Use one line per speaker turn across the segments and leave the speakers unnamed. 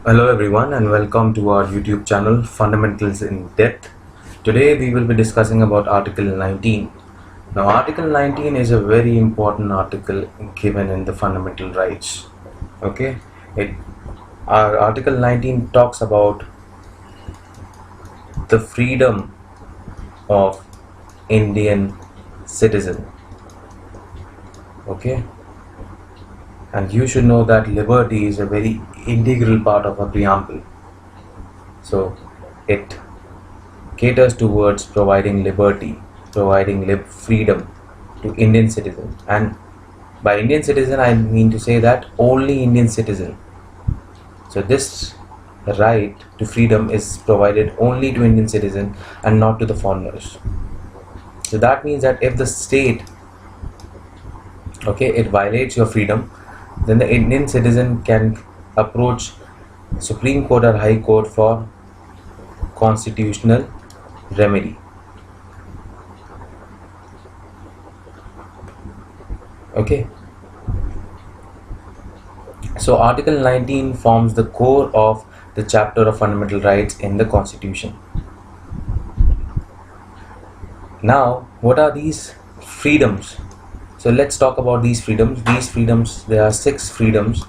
Hello everyone and welcome to our YouTube channel Fundamentals in Depth. Today we will be discussing about Article 19. Now Article 19 is a very important article given in the fundamental rights. Okay, our Article 19 talks about the freedom of Indian citizen. Okay, and you should know that liberty is a very integral part of a preamble. So it caters towards providing liberty, providing freedom to Indian citizen. And by Indian citizen, I mean to say that only Indian citizen. So this right to freedom is provided only to Indian citizen and not to the foreigners. So that means that if the state, it violates your freedom, then the Indian citizen can approach Supreme Court or High Court for constitutional remedy. Okay. So Article 19 forms the core of the chapter of fundamental rights in the Constitution. Now, what are these freedoms? So let's talk about these freedoms. There are six freedoms.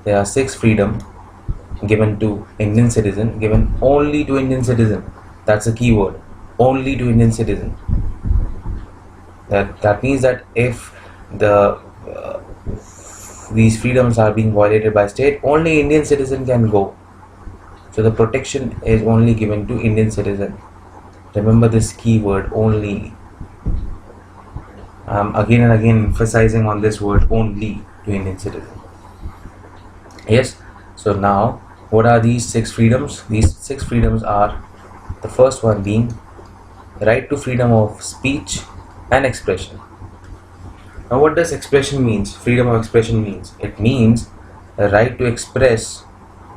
There are six freedoms given to Indian citizen, given only to Indian citizen. That's the key word. Only to Indian citizen. That means that if these freedoms are being violated by state, only Indian citizen can go. So the protection is only given to Indian citizen. Remember this key word, only. Again and again emphasizing on this word, only to Indian citizen. Yes. So now, what are these six freedoms? These six freedoms are, the first one being right to freedom of speech and expression. Now what does expression means? Freedom of expression means? It means a right to express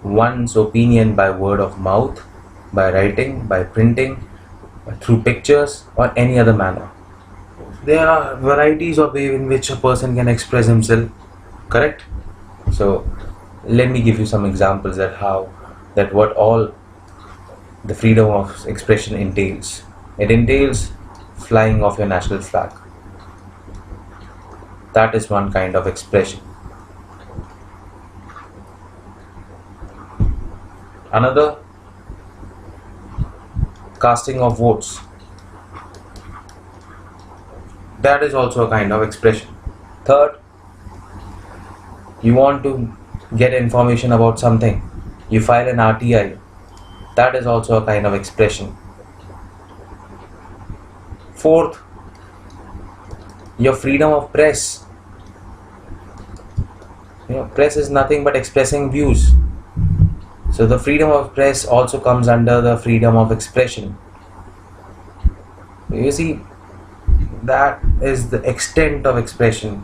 one's opinion by word of mouth, by writing, by printing, through pictures or any other manner. There are varieties of ways in which a person can express himself, correct? So let me give you some examples that what all the freedom of expression entails. It entails flying of your national flag. That is one kind of expression. Another, casting of votes. That is also a kind of expression. Third, you want to get information about something, you file an RTI. That is also a kind of expression. Fourth, your freedom of press. Press is nothing but expressing views. So the freedom of press also comes under the freedom of expression. You see, that is the extent of expression.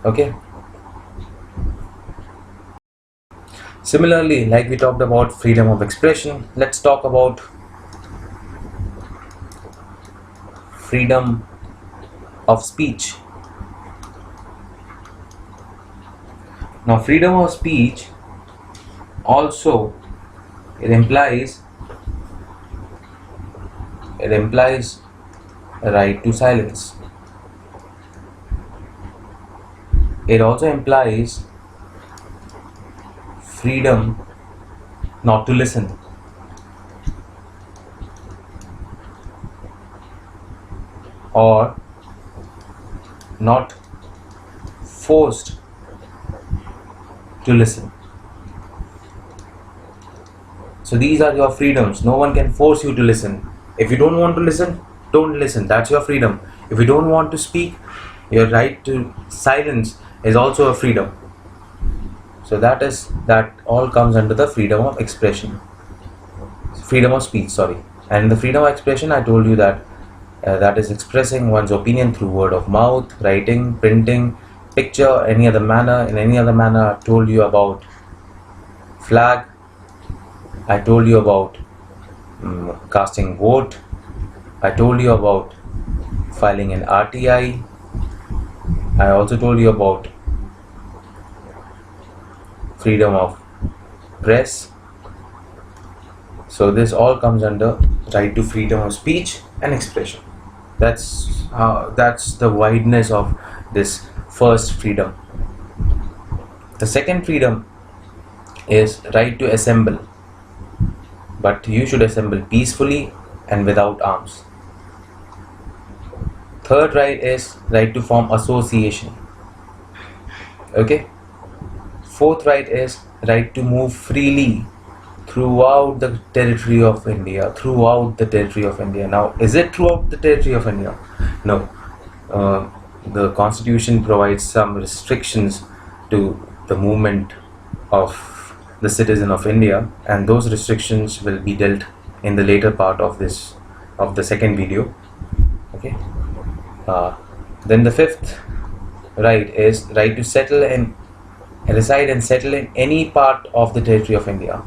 Okay. Similarly, like we talked about freedom of expression, let's talk about freedom of speech. Now, freedom of speech also implies a right to silence. It also implies freedom not to listen. Or not forced to listen. So these are your freedoms. No one can force you to listen. If you don't want to listen, don't listen. That's your freedom. If you don't want to speak, your right to silence is also a freedom. So that all comes under the freedom of expression. Freedom of speech, sorry. And the freedom of expression, I told you that that is expressing one's opinion through word of mouth, writing, printing, picture, any other manner. In any other manner, I told you about flag. I told you about casting vote. I told you about filing an RTI. I also told you about freedom of press. So this all comes under right to freedom of speech and expression. That's the wideness of this first freedom. The second freedom is right to assemble, but you should assemble peacefully and without arms. Third right is right to form association. Okay. Fourth right is right to move freely throughout the territory of India. Now, is it throughout the territory of India? No. The Constitution provides some restrictions to the movement of the citizen of India, and those restrictions will be dealt in the later part of the second video. Okay. Then the fifth right is right to settle and reside and settle in any part of the territory of India.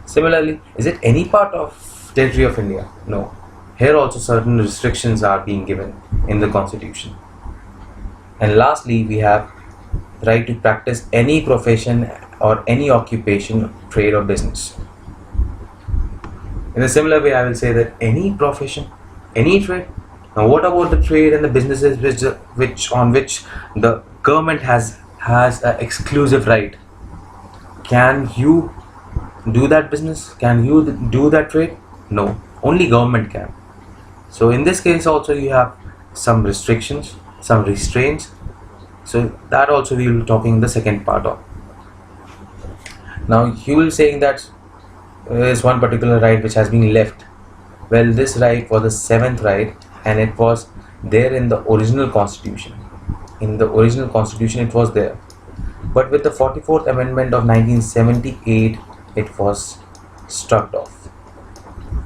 Similarly, is it any part of territory of India? No. Here also certain restrictions are being given in the Constitution. And lastly, we have right to practice any profession or any occupation, trade or business. In a similar way, I will say that any profession, any trade. Now, what about the trade and the businesses on which the government has an exclusive right? Can you do that business? Can you do that trade? No, only government can. So in this case also you have some restrictions, some restraints. So that also we will be talking in the second part of. Now you will saying that there is one particular right which has been left. Well, this right was the seventh right, and it was there in the original constitution. In the original constitution it was there, but with the 44th amendment of 1978 it was struck off.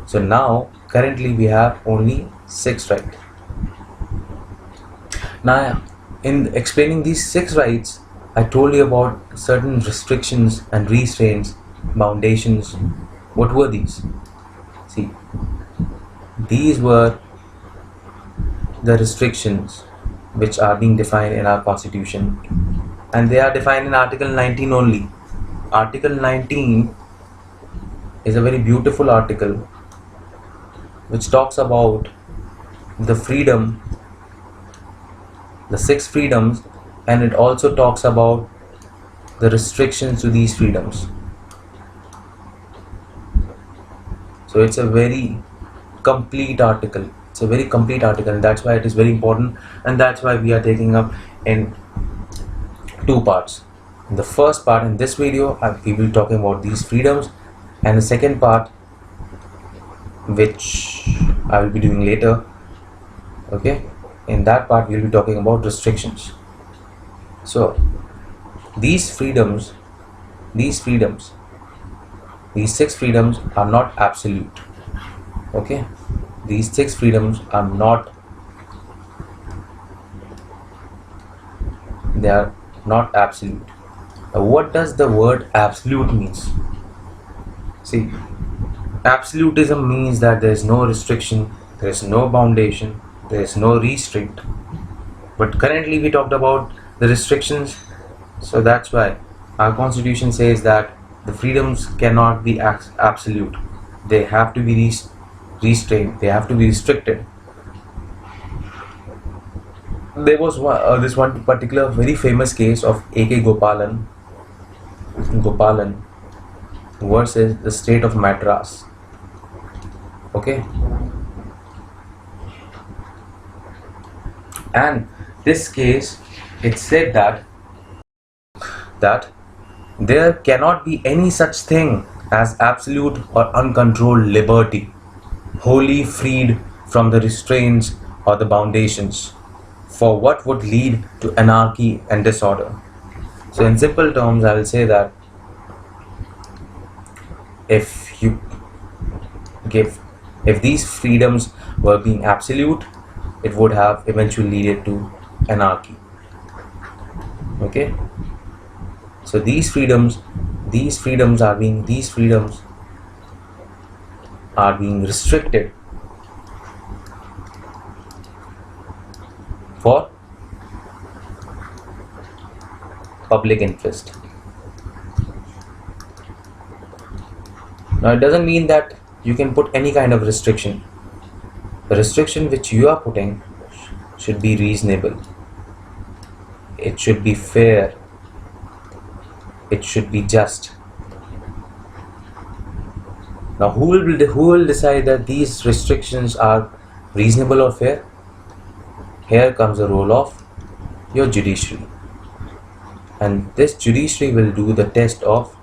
So now currently we have only 6 rights. Now in explaining these 6 rights, I told you about certain restrictions and restraints, foundations. What were these? See, these were the restrictions which are being defined in our constitution, and they are defined in Article 19 only. Article 19 is a very beautiful article which talks about the freedom, the 6 freedoms, and it also talks about the restrictions to these freedoms. So it's a very complete article. It's a very complete article, and that's why it is very important, and that's why we are taking up in 2 parts. In the first part, in this video, we will be talking about these freedoms, and the second part, which I will be doing later, okay, in that part we will be talking about restrictions. So these 6 freedoms are not absolute. Okay, these 6 freedoms are not, they are not absolute. Now, what does the word absolute means? See, absolutism means that there is no restriction, there is no foundation, there is no restraint. But currently we talked about the restrictions, so that's why our constitution says that the freedoms cannot be absolute. They have to be restrained, they have to be restricted. There was this one particular very famous case of A.K. Gopalan versus the state of Madras. Okay, and this case, it said that there cannot be any such thing as absolute or uncontrolled liberty, wholly freed from the restraints or the foundations, for what would lead to anarchy and disorder. So in simple terms, I will say that if these freedoms were being absolute, it would have eventually led to anarchy. Okay, so these freedoms are being restricted for public interest. Now it doesn't mean that you can put any kind of restriction. The restriction which you are putting should be reasonable. It should be fair. It should be just. Now who will decide that these restrictions are reasonable or fair? Here comes the role of your judiciary. And this judiciary will do the test of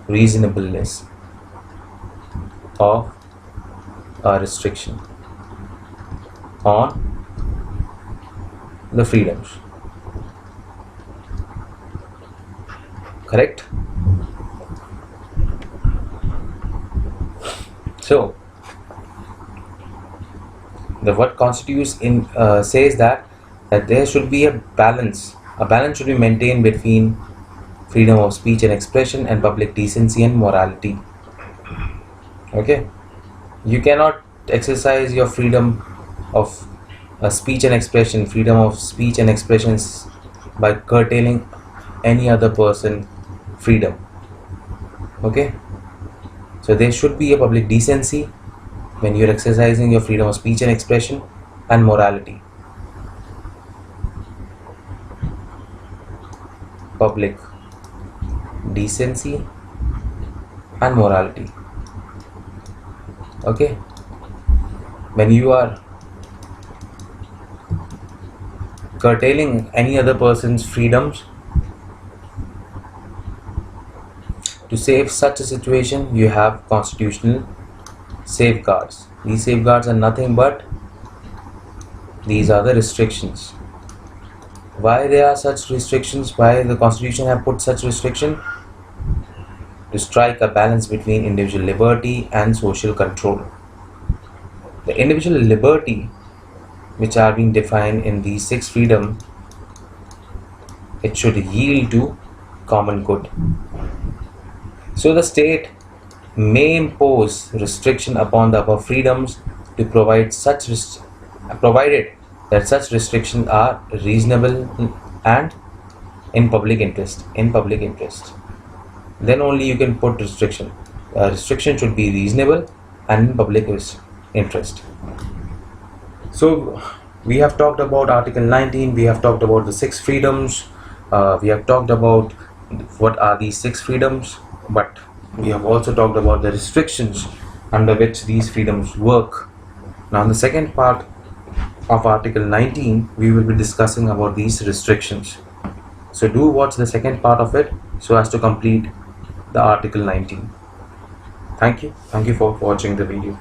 reasonableness of a restriction on the freedoms. Correct? So, the what constitutes in says that there should be a balance. A balance should be maintained between freedom of speech and expression and public decency and morality. Okay, you cannot exercise your freedom of speech and expression, freedom of speech and expressions by curtailing any other person freedom. Okay, so there should be a public decency when you're exercising your freedom of speech and expression, and morality. Public decency and morality. Okay, when you are curtailing any other person's freedoms to save such a situation, you have constitutional safeguards. These safeguards are nothing but these are the restrictions. Why there are such restrictions? Why the constitution have put such restriction? To strike a balance between individual liberty and social control. The individual liberty which are being defined in these 6 freedom, it should yield to common good. So the state may impose restriction upon the above freedoms to provide such provided that such restrictions are reasonable and in public interest. Then only you can put restriction. Restriction should be reasonable and in public interest. So we have talked about Article 19, we have talked about the 6 freedoms, we have talked about what are these 6 freedoms, but we have also talked about the restrictions under which these freedoms work. Now in the second part of Article 19, we will be discussing about these restrictions. So do watch the second part of it so as to complete the Article 19. Thank you for watching the video.